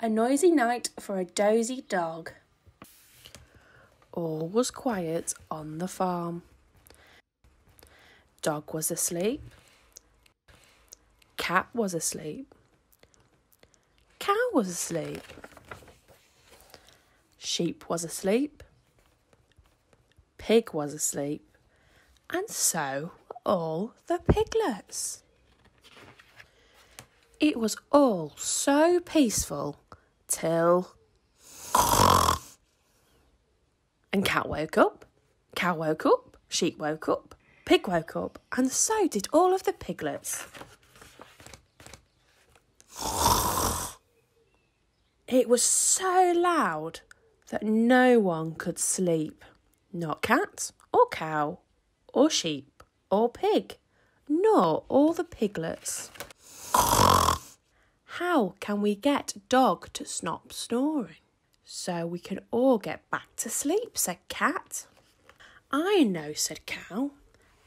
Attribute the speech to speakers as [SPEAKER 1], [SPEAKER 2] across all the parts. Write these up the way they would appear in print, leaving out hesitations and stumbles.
[SPEAKER 1] A noisy night for a dozy dog. All was quiet on the farm. Dog was asleep. Cat was asleep. Cow was asleep. Sheep was asleep. Pig was asleep. And so were all the piglets. It was all so peaceful till... And cat woke up, cow woke up, sheep woke up, pig woke up, and so did all of the piglets. It was so loud that no one could sleep. Not cat or cow or sheep or pig, nor all the piglets. How can we get dog to stop snoring so we can all get back to sleep, said Cat. I know, said Cow.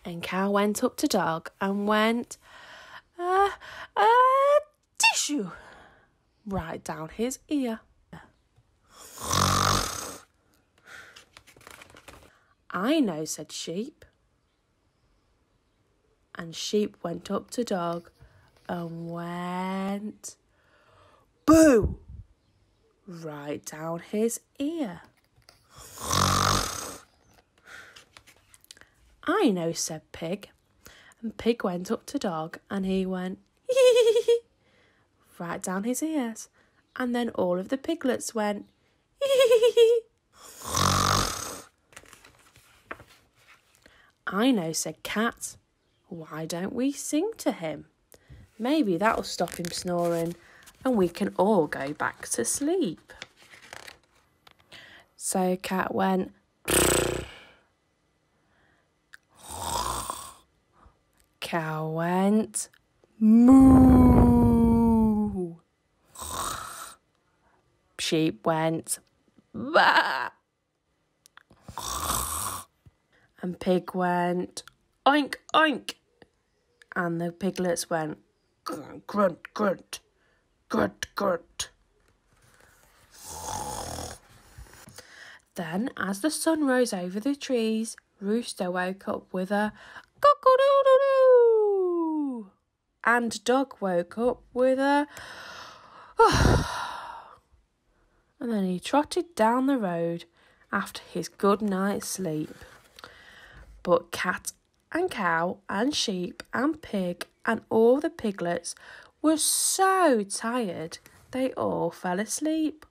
[SPEAKER 1] And Cow went up to Dog and went, tissue, right down his ear. I know, said Sheep. And Sheep went up to Dog and went, boo, right down his ear. I know, said Pig. And Pig went up to Dog and he went, right down his ears. And then all of the piglets went, I know, said Cat. Why don't we sing to him? Maybe that'll stop him snoring and we can all go back to sleep. So Cat went, Cow went, moo. Sheep went, bah. And Pig went, oink, oink. And the piglets went, grunt, grunt, grunt, grunt, grunt. Then, as the sun rose over the trees, Rooster woke up with a cock-a-doodle-doo. And Dog woke up with a... And then he trotted down the road after his good night's sleep. But Cat and Cow and Sheep and Pig and all the piglets were so tired they all fell asleep.